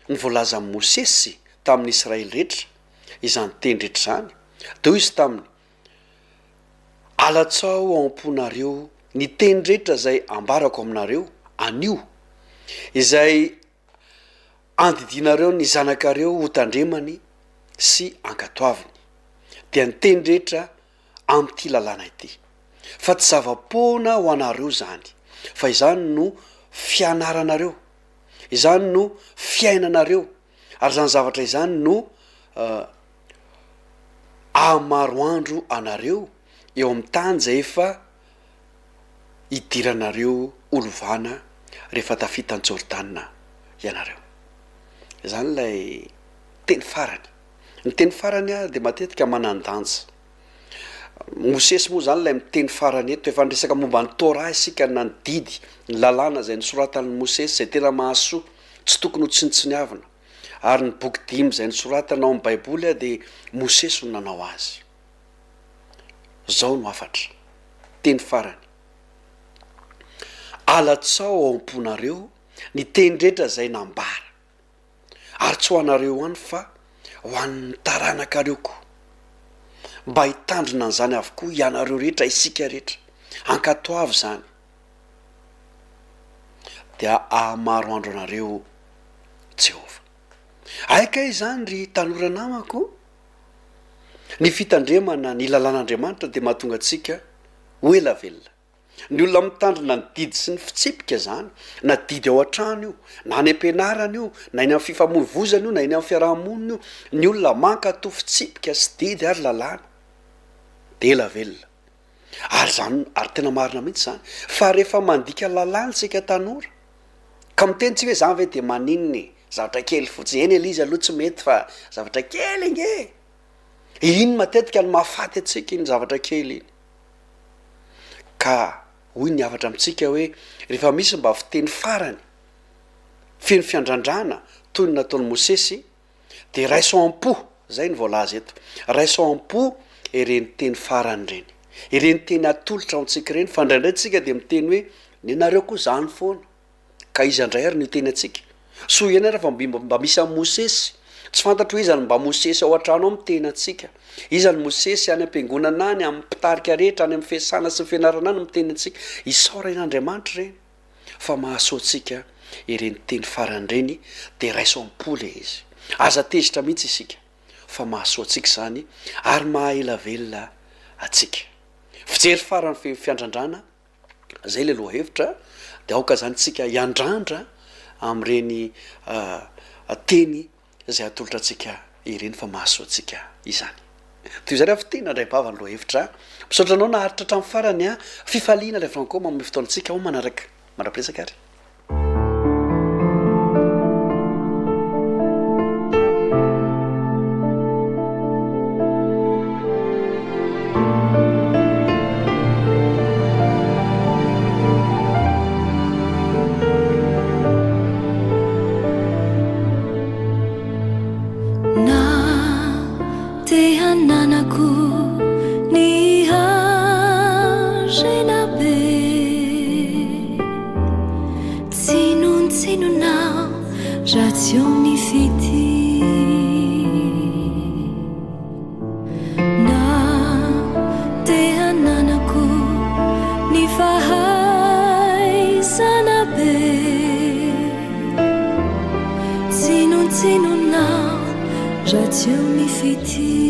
ny voalaza amin'ny mosesy tamin'ny israely rehetra izany teny rehetra zany deo izy taminy alatsao ao am-ponareo ny teny rehetra zay ambarako aminareo anio izay andidinareo ny zanakareo ho tandremany sy ankatoaviny dia ny teny rehetra am'ty lalàna ity fa tsy zava-poana ho anareo zany fa izany no fianaranareo izany no fiainanareo ary zany zavatra izany no amaroandro anareo eo amin'ny tany zay efa hidiranareo olovana rehefa tafitany jordana ianareo zany lay teny farany ny teny farany a de matetika manandanja mosesy moa zany lay miteny farany eto efa nresaka momba ny tora isika na ny didy ny lalàna zay ny soratan'ny mosesy zay tena mahasoa tsy tokony ho tsinitsiniavina ary ny boky dimy zay ny soratana ao amin'ny baiboly a de mosesy no nanao azy zao no afatra teny farany alatsao ao am-ponareo ny teny rehetra zay nambara ary tsy ho anareo any fa ho an'ny taranaka reo ko mba hitandrina an'izany avokoa ianareo rehetra isika rehetra ankatoavy zany dia ahamaro andro anareo jehova aika izany ry tanora namako ny fitandremana ny lalàn'andriamanitra de mahatonga atsika ho ela velona ny olona mitandrina ny didy sy ny fitsipika zany na didy ao an-trano io na any am-pianarana io na eny amin'ny fifamoivozana io na eny amin'ny fiarahamonina io ny olona manka to fitsipika sy didy ary lalàna de ela velona ary zany ary tena marina mihitsy zany fa rehefa mandika lalàna tsika tanora ka miteny tsy hoe zany ve de maninony zavatra kely fotsy eny elizy aloha tsy mety fa zavatra kely inge iny matetika ny mahafaty atsika iny zavatra kely iny ka hoy ny avatra amitsika hoe rehefa misy mba fiteny farany feno fiandrandrana toy ny nataon'ny mosesy de raiso am-po zay ny voalaza eto raiso am-po ireny teny farany reny ireny teny atolotra ao antsika ireny fa ndraindray tsika de miteny hoe ny nareo koa zany foana ka izy andray ary ny teny atsika so iana raha fa mba misy amin'ny mosesy tsy fantatro izany mba mosesy ao an-trano ao miteny atsika izany mosesy any am-piangonana any amin'ny mpitarika rehetra any amin'ny fiasana sy ny fianarana any miteny atsika isaorain'andriamanitra reny fa mahasoa atsika ireny teny farany reny de raiso am-poly izy aza tezitra mihitsy isika fa mahasoa atsika zany ary mahaela velona atsika fijery farany fiandrandrana zay le loha hevitra de aoka zany tsika iandrandra am'ireny teny zay atolotra atsika ireny fa mahasoa atsika izany toy zany afa tena andray-bavany loha hevitra misaotra anao naharitra hatramin'ny farany a fifaliana le franco mamomy fotoanatsika ao manaraka mandrapiresaka ary Fiti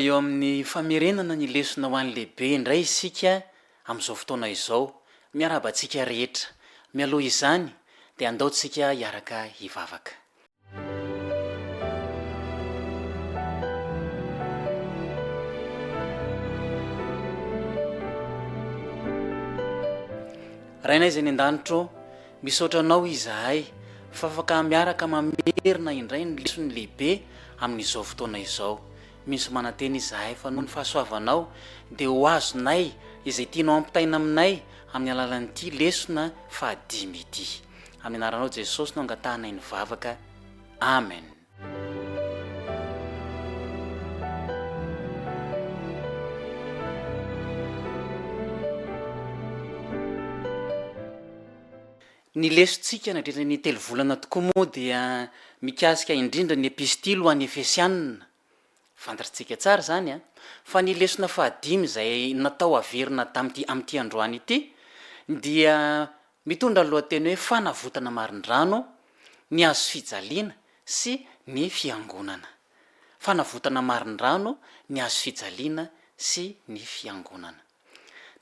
eo amin'ny famerenana ny lesona ho an'ny lehibe indray isika amin'izao fotoana izao miarabantsika rehetra mialoha izany dia andaontsika hiaraka hivavaka. rainay izay ny an-danitro misaotranao izahay fa afaka miaraka mamerina indray ny lesony lehibe amin'izao fotoana izao. Misy mananteny izahay fa noho ny fahasoavanao dia ho azonay izay tianao ampitaina aminay amin'ny alalan'ity lesona fahadimy ity. Amin'ny anaranao Jesosy no angatahanay ny vavaka. Amen. Ny lesontsika nandritra ny telo volana tokoa moa dia mikasika indrindra ny epistily ho an'ny Efesianina. Fantatritsika tsara zany fa ny lesona fahadimy izay natao averina amin'ity androany ity dia mitondra lohateny hoe fanavotana marindrano, ny azo fijaliana sy ny fiangonana. Fanavotana marindrano, ny azo fijaliana sy ny fiangonana.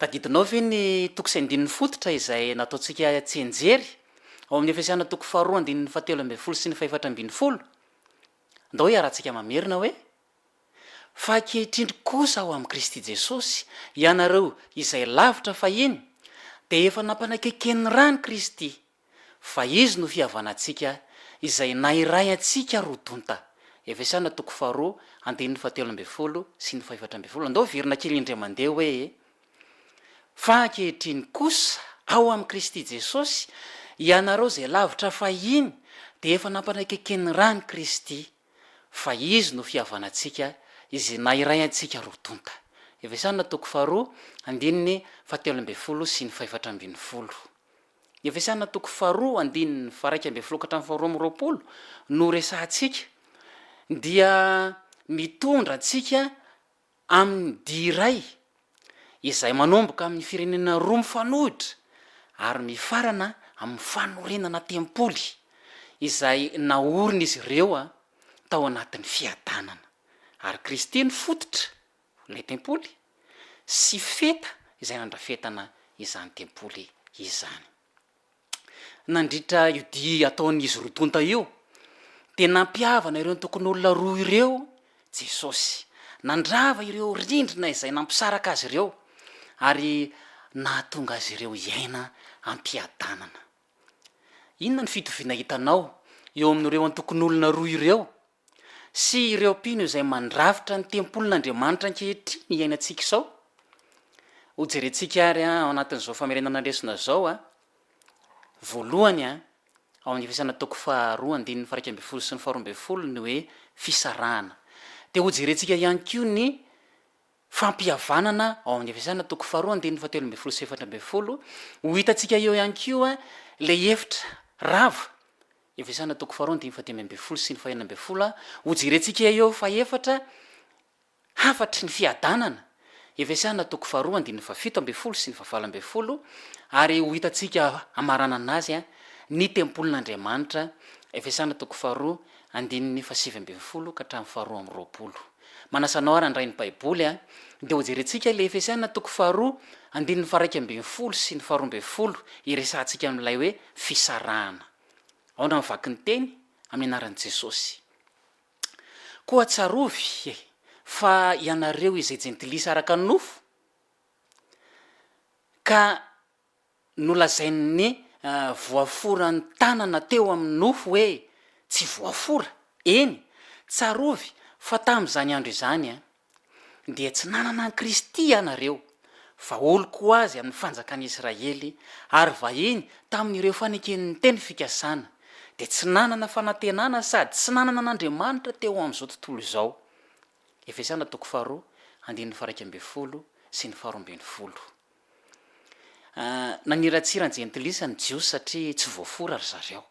Tadidinao ve ny toko sy andininy fototra izay nataontsika tsenjery ao amin'ny Efesiana toko 2:17 sy ny 4:10. Ndao hoe arahantsika mamerina hoe fa ankehitriny kosa ao amin'ny Kristy Jesosy ianareo izay lavitra fahiny dia efa nampanakaiken'ny rany Kristy, fa izy no fihavanantsika izay nairay antsika rodonta. Efesiana toko 2:17 sy ny 4:10. Ndao verina kely indray mandeha hoe fa ankehitriny kosa ao amin'ny Kristy Jesosy ianareo izay lavitra fahiny dia efa nampanakaiken'ny rany Kristy, fa izy no fihavanantsika izay nairay antsika rodonta. Efesiana toko 2:17 sy ny 4:10. Efesiana toko 2:1-2 no resahantsika dia mitondra antsika amin'ny diray izay manomboka amin'ny firenena roa mifanohitra ary mifarana amin'ny fanorenana tempoly izay naorina izy ireo tao anatin'ny fiadanana. Ary Kristy ny fototra ilay tempoly sy feta izay nandrafetana izany tempoly izany. Nandritra io dia ataon'izy rodonta io dia nampiavana ireo tokony olona roa ireo Jesosy, nandrava ireo rindrina izay nampisaraka azy ireo ary nahatonga azy ireo iaina ampiadanana. Inona ny fitoviana hitanao eo amin'ireo antokony olona roa ireo sy ireo mpino izay mandravitra ny tempolin'Andriamanitra ankehitriny ny iainantsika izao? Hojerentsika ary ao anatin'izao famerenana lesona zao voalohany ao amin'ny Efesiana toko 2:1-12 sy ny 4:12 ny hoe fisarahana. Dia hojerentsika ihany koa ny fampihavanana ao amin'ny Efesiana toko 2:13 sy 4:12. Ho hitantsika eo ihany koa le efitra rava Efesiana toko 2:13 sy ny 14. Hojerentsika eo fa efatra hafatry ny fiadanana Efesiana toko 2:17 sy ny 14. Ary ho hitantsika amarana anazy ny tempolin'Andriamanitra Efesiana toko 2:7 ka hatramin'ny 2:20. Manasanao ary andray ny Baiboly dia hojerentsika le Efesiana toko 2:1-12 sy ny 12 iresahantsika amin'ilay hoe fisarahana. Ao na mivaky ny teny amin'ny anaran'i Jesosy. Koa tsarovy fa ianareo izay jentilisa araka ny nofo ka nolazain'ny voafora ny tanana teo amin'ny nofo hoe tsy voafora. Eny, tsarovy fa tamin'izany andro izany dia tsy nanana ny Kristy ianareo, fa oloko azy amin'ny fanjakan'i Israely ary vahiny tamin'ireo faneken'ny teny fikasana, dia tsy nanana fanantenana sady tsy nanana n'Andriamanitra teo amin'izao tontolo izao. Efesiana toko 2:1-12 sy ny 12. Naniratsira ny jentilisa ny jiosy satria tsy voafora ry zareo,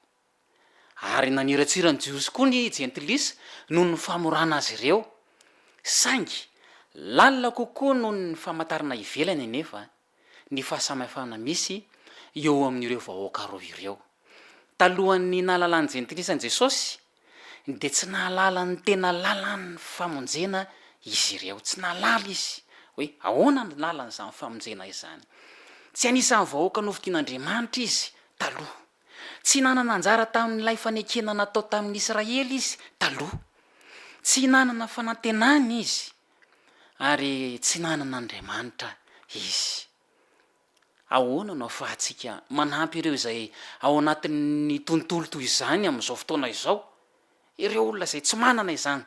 ary naniratsira ny jiosy koa ny jentilisa noho ny famorana azy ireo, saingy lalina kokoa noho ny famantarana ivelany nefa ny fahasamihafana misy eo amin'ireo vahoaka roa ireo. Talohan'ny nahalalany jentilisa ny Jesosy dia tsy nahalala ny tena lalan'ny famonjena izy ireo tsy nalala izy hoe ahoana ny lalan'izany famonjena izany. Tsy anisan'ny vahoaka nofokian'Andriamanitra izy taloha, tsy nanana anjara tamin'ilay fanekena natao tamin'ny Israely izy taloha, tsy nanana fanantenana izy ary tsy nanana Andriamanitra izy. Ahoana no ahafahantsika manampy ireo izay ao anatin'ny tontolo toy izany amin'izao fotoana izao, ireo olona izay tsy manana izany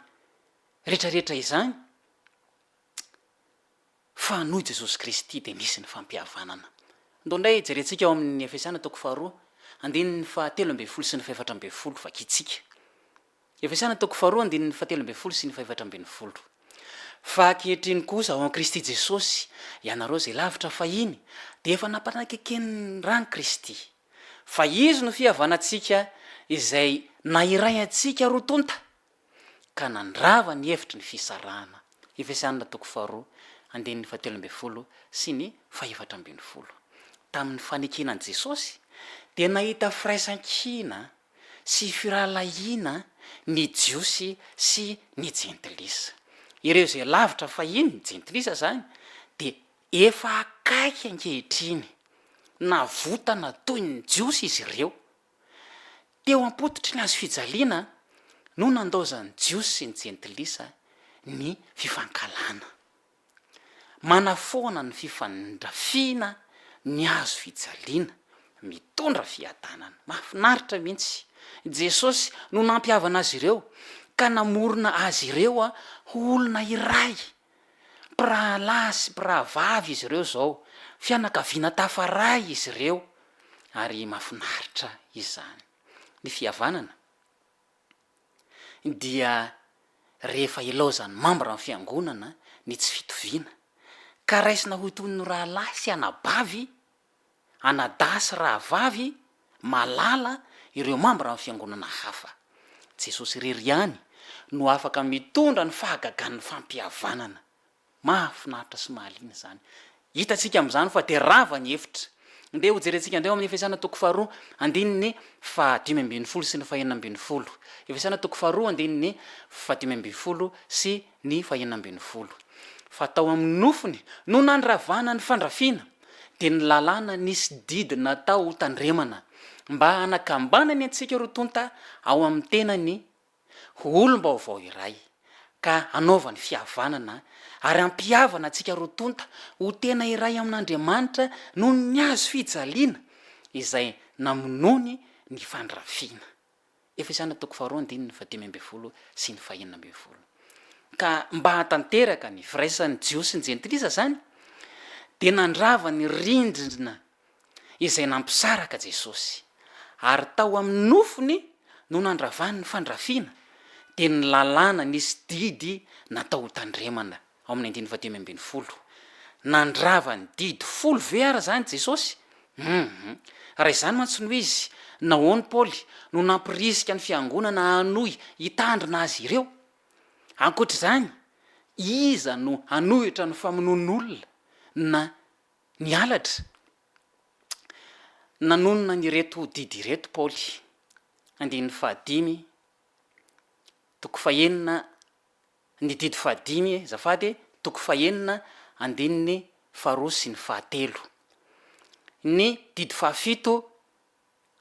rehetrarehetra izany? Fa noho Jesosy Kristy dia misy ny fampihavanana. Ndoindray jerentsika ao amin'ny Efesiana 2:7-7 sy ny 8 vakitsika. Efesiana 2:7-7 sy ny 8. Fa ankehitriny kosa ao an Kristy Jesosy ianareo zay lavitra fahiny dia efa nampanakeken'ny rany Kristy, fa izy no fihavanantsika izay nahiray antsika rotonta ka nandrava ny hevitry ny fisarahana. Efesiana 2:7 sy ny 8. Tamin'ny fanekenan'i Jesosy dia nahita firaisan-kina sy firalahiana ny jiosy sy ny jentilisa. Ireo zay lavitra fahiny ny jentilisa zany dia efa akaiky ankehitriny navotana toy ny jiosy izy ireo. Teo ampototry ny azo fijaliana no nandaozany jiosy sy ny jentilisa ny fifankalana. Manafoana ny fifandrafiana ny azo fijaliana mitondra fiadanana. Mahafinaritra mihitsy. Jesosy no nampihavana azy ireo ka namorona azy ireo olona iray, mpirahalahy sy mpirahavavy izy ireo zao, fianakaviana tafaray izy ireo, ary mahafinaritra izany. Ny fihavanana dia rehefa ilaozany mambra amin'ny fiangonana ny tsy fitoviana ka raisina ho toy ny rahalahy sy anabavy, anadasy rahavavy malala ireo mambra amin'ny fiangonana hafa. Jesosy irery ihany no afaka mitondra ny fahagagan'ny fampihavanana. Mahafinaritra sy mahaliana zany. Hitantsika amin'izany fa dia rava ny hevitra. Ndeha ho jerentsika ndeo amin'ny Efesiana 2:5 sy ny 9. Efesiana 2:5 sy ny 9. Fa tao amin'ny nofony no nandravana ny fandrafiana dia ny lalàna nisy didy natao ho tandremana mba hanakambanany antsika rotonta ao amin'ny tenany olom-baovao iray, ka anaovany fihavanana ary ampihavana antsika rotonta ho tena iray amin'Andriamanitra noho ny azo fijaliana izay namonony ny fandrafiana. Efesiana 2:5 sy ny 9. Ka mba hatanteraka ny firaisan'ny jiosy ny jentilisa zany dia nandrava ny rindrina izay nampisaraka Jesosy, ary tao amin'ny nofony no nandravany ny fandrafiana dia ny lalàna nisy didy natao ho tandremana. Ao amin'ny 9:10. Nandrava ny didy 10 vera zany Jesosy. Raha izany mantsy no izy nahoany Paoly no nampirisika ny fiangonana hanohy hitandrina azy ireo. Ankoatra izany, iza no hanohitra ny famonoan'olona na ny alatra. Nanonona ny reto didy ireto Paoly. 5 ny didy 5 zafady 9 andininy 2 sy ny 7. Ny didy 7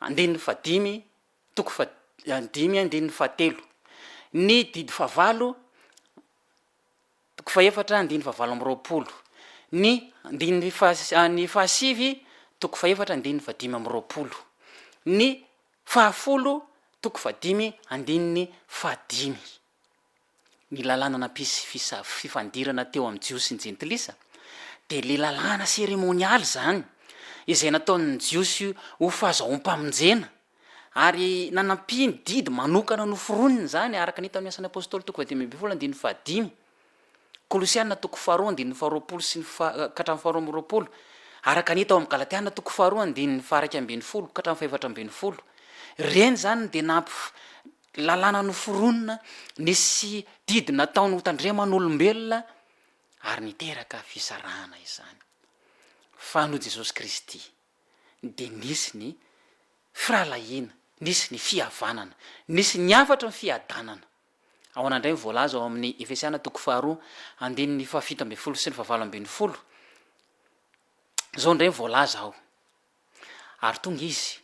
andininy 5 5 andininy 7. Ny didy 9 4 andininy 9. Ny andininy 7 4 andininy 5. Ny 10 5 andininy 5. Ny lalàna nampisy fifandirana teo amin'ny jiosy sy ny jentilisa dia le lalàna seremonialy zany izay nataon'ny jiosy ho fahazahoam-pamonjena, ary nanampiny didy manokana noforoniny zany araka ny hita amin'ny asan'ny apôstôly 2:15 Kolosiana 2:2 sy ny 2:20, araka ny hita ao amin'ny Galatiana 2:2 reny zany dia nampy lalàna noforonina nisy didy nataony ho tandreman'olombelona ary niteraka fisarahana izany. Fa noho Jesosy Kristy dia nisy ny firalahiana, nisy ny fihavanana, nisy ny afatra ny fiadanana, ao anandray nyvoalaza ao amin'ny efesiana toko faharoa andininy fahafito amby folo sy ny fahavalo ambin'ny folo zao ndray nyvoalaza ao ary tonga izy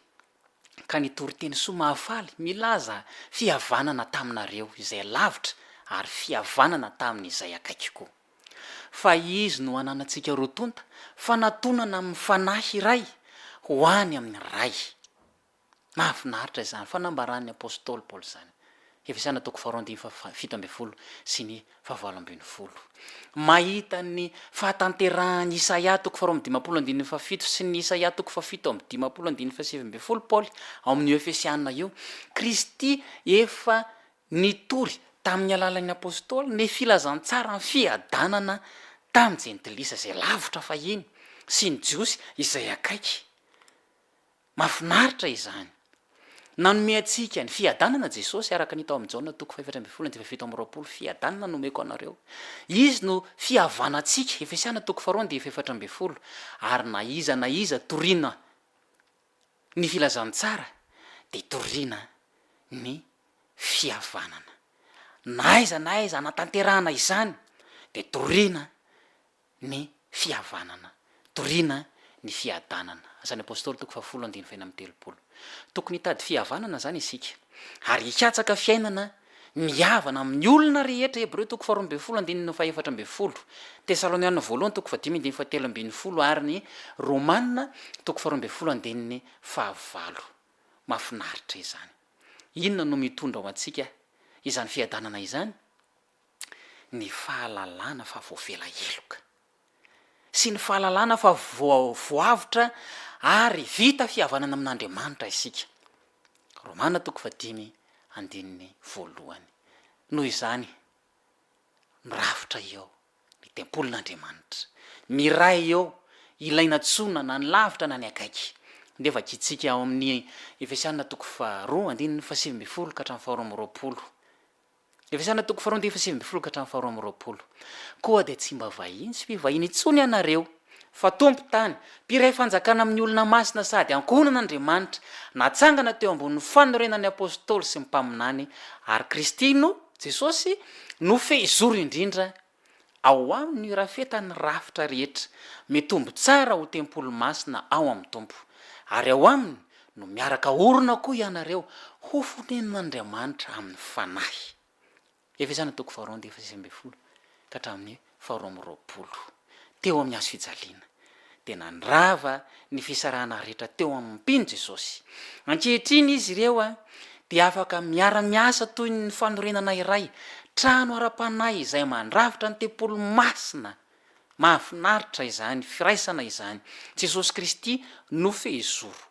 ka nitory teny soa mahafaly milaza fihavanana taminareo izay lavitra ary fihavanana tamin'izay akaiky koa fa izy no ananantsika rotonta fanatonana amin'ny fanahy iray ho any amin'ny ray mahafinaritra izany fanambaran'ny apôstôly paoly zany efesiana toko faharoa andiny fito amby folo sy ny fahavalo ambin'ny folo mahita ny fahatanterahany Isaia toko faharoa amby dimapolo andiny fafito sy ny Isaia toko fafito amby dimapolo andiny fasivy amby folo paoly ao amin'ny efesiana io Kristy efa nitory tamin'ny alalan'ny apôstôly ny filazantsara ny fiadanana tamin'ny jentilisa zay lavitra fahiny sy ny jiosy izay akaiky mahafinaritra izany nanome atsika ny fiadanana Jesosy araka ny tao amin'ny Jaona toko faefatra amby folo fito amby roapolo fiadanana nomeko anareo izy no fihavanantsika efesiana toko faharoa dia faefatra amby folo ary na iza toriana ny filazantsara de toriana ny fihavanana na aiza natanterahana izany de toriana ny fihavanana toriana ny fiadanana azany apôstôly toko fahafolo andiny faina amby telopolo tokony hitady fihavanana zany isika ary hikatsaka fiainana mihavana amin'ny olona rehetra hebreo toko faharoa amby folo andiny faefatra amby folo tesaloniana voalohany toko fadimy andiny fahatelo ambin'ny folo ary ny romanina toko faharoa amby folo andiny fahavalo mahafinaritra izany inona no mitondra ao antsika izany fiadanana izany ny fahalalana fa voavela eloka sy ny fahalalana fa voavitra ary vita fihavanana amin'Andriamanitra isika romana toko fadimy andininy voalohany noho izany mirafitra eo ny tempolin'Andriamanitra miray eo ilaina tsona na ny lavitra na ny akaiky nefa kitsika ao amin'ny efesiana toko faharoa andininy fasivy amby folo ka hatramin'ny faharoa amby roapolo efesiana toko faharoa andiny fasivy amby folo ka hatramin'ny faharoa amby roapolo koa de tsy mba vahiny sy mpivahiny itsony ianareo fa tompo tany mpiray fanjakana amin'ny olona masina sady ankohonan'Andriamanitra natsangana teo ambonin'ny fanorenan'ny apôstôly sy mpaminany ary Kristy no Jesosy no fehizoro indrindra ao amin'ny rafetany rafitra rehetra mitombo tsara ho tempolo masina ao amin'ny tompo ary ao aminy no miaraka orona koa ianareo ho fonenan'Andriamanitra amin'ny fanahy efesiana toko faharoa andiny fasivy amby folo ka hatramin'ny faharoa amby roapolo teo amin'ny hazo fijaliana de nandrava ny fisarahana rehetra teo amin'ny mpino Jesosy ankehitriny izy ireo de afaka miara-miasa toy ny fanorenana iray trano ara-panahy izay mandravitra ny tempolo masina mahafinaritra izany firaisana izany Jesosy Kristy no fehizoro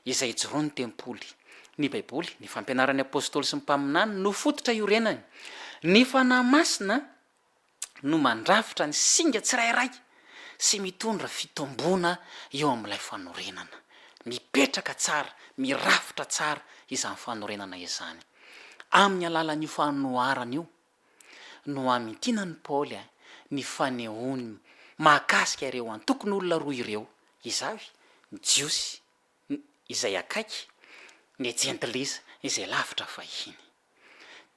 izay joroany tempoly ny baiboly ny fampianaran'ny apôstôly sy ny mpaminany no fototra iorenany ny fanahy masina no mandrafitra ny singa tsirairay sy mitondra fitombona eo amin'ilay fanorenana mipetraka tsara mirafitra tsara izany fanorenana izany amin'ny alalan'io fanoharana io no amitinany Paoly ny fanehoany mahakasika ireo antokony olona roa ireo izavy ny jiosy izay akaiky ny jentilisa izay lavitra fahiny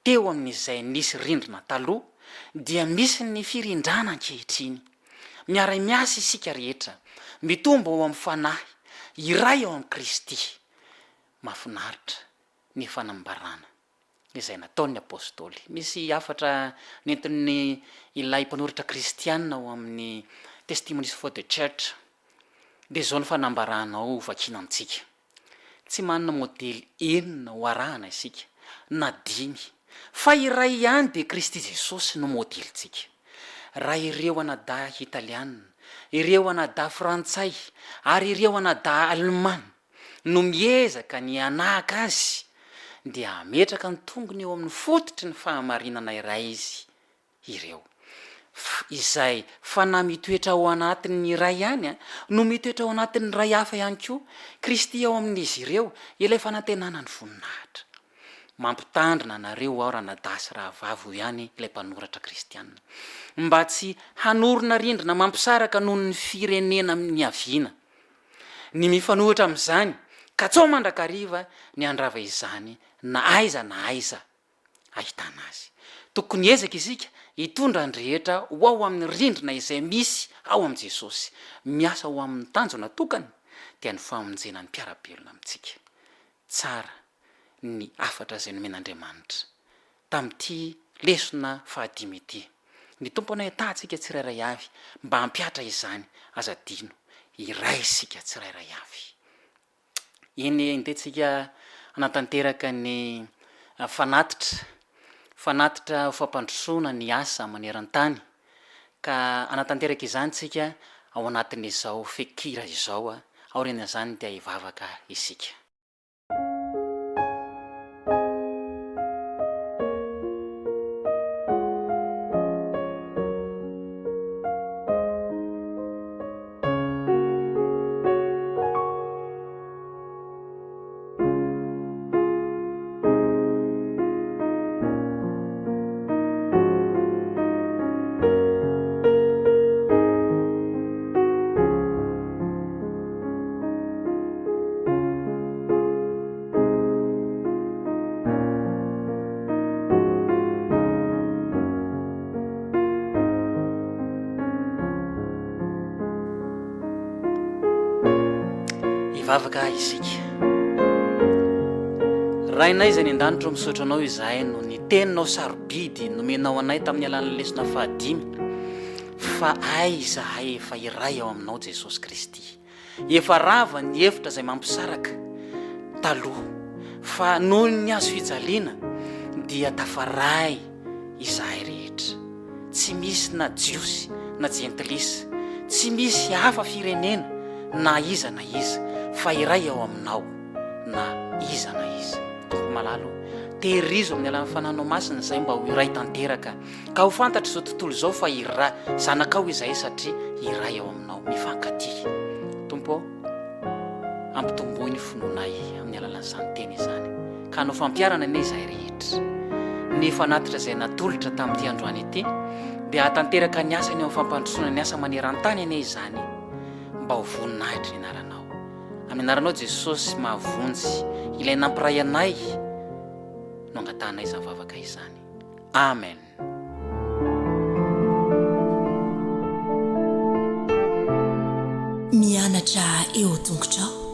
teo amin'izay nisy rindrina taloha dia misy ny firindrana ankehitriny miara-miasa isika rehetra mitombo ao amin'ny fanahy iray ao amin'ny Kristy mahafinaritra ny fanambarana izay nataon'ny apôstôly misy afatra nentin'ny ilay mpanoratra kristianina ao amin'ny Testimonies for the Church de zao ny fanambarana ao vakinantsika tsy manana modely enina ho arahana isika na 5 fa iray ihany de Kristy Jesosy no modelitsika raha ireo anada italiana ireo anada frantsay ary ireo anada alemana no miezaka ny anaka azy dia ametraka ny tongony eo amin'ny fototry ny fahamarinana iray izy ireo izay fanahy mitoetra ao anatin'ny iray ihany no mitoetra ao anatin'ny ray hafa ihany koa Kristy ao amin'izy ireo ilay fanantenana ny voninahitra mampitandrina anareo ao raha nadasy raha vavo ihany ilay mpanoratra kristianina mba tsy hanorona rindrina mampisaraka noho ny firenena amin'ny aviana ny mifanohitra amin'izany ka tsao mandrakariva ny andrava izany na aiza ahitana azy tokony ezaka isika hitondra andrehetra ho ao amin'ny rindrina izay misy ao am' jesosy miasa ho amin'ny tanjona tokany dia ny famonjena ny mpiarabelona amintsika tsara ny afatra zay nomen'andriamanitra tamin'ity lesona fahadimy ity ny tompona etahntsika tsirairay avy mba hampiatra izany azadino iray isika tsirairay avy iny indetsika anatanteraka ny fanatitra ho fampandrosoana ny asa maneran-tany ka anatanteraka izany tsika ao anatin'izao fekira izao aorena zany dia hivavaka isika. Vavaka isika raha inay zay ny an-danitro misaotra anao izahay no ny teninao sarobidy nomenao anay tamin'ny alan'ny lesona fahadimy fa ay izahay efa iray ao aminao Jesosy Kristy efa rava ny hevitra zay mampisaraka taloha fa noho ny azo fijaliana dia tafaray izahay rehetra tsy misy na jiosy na jentilisa tsy misy hafa firenena na iza na iza fa iray ao aminao na iza na iza tompo malalo tehirizo amin'ny alan'ny fananao masina zay mba ho iray tanteraka ka ho fantatra zao tontolo zao fa ira zanakao izahay satria iray ao aminao mifankaty tompo ampitomboy ny finoanay amin'ny alalan'izany teny izany ka no fampiarana ane izahay rehetra ny fanatitra zay natolotra tamin'ity androany ity dia hatanteraka ny asa ny ao fampandrosoana ny asa maneran-tany ane izany mba ho voninahitra ny anaranao amin'ny anaranao Jesosy mahavonjy ilay nampiray anay no angatanay izany vavaka izany amen. Mianatra eo an-tongotrao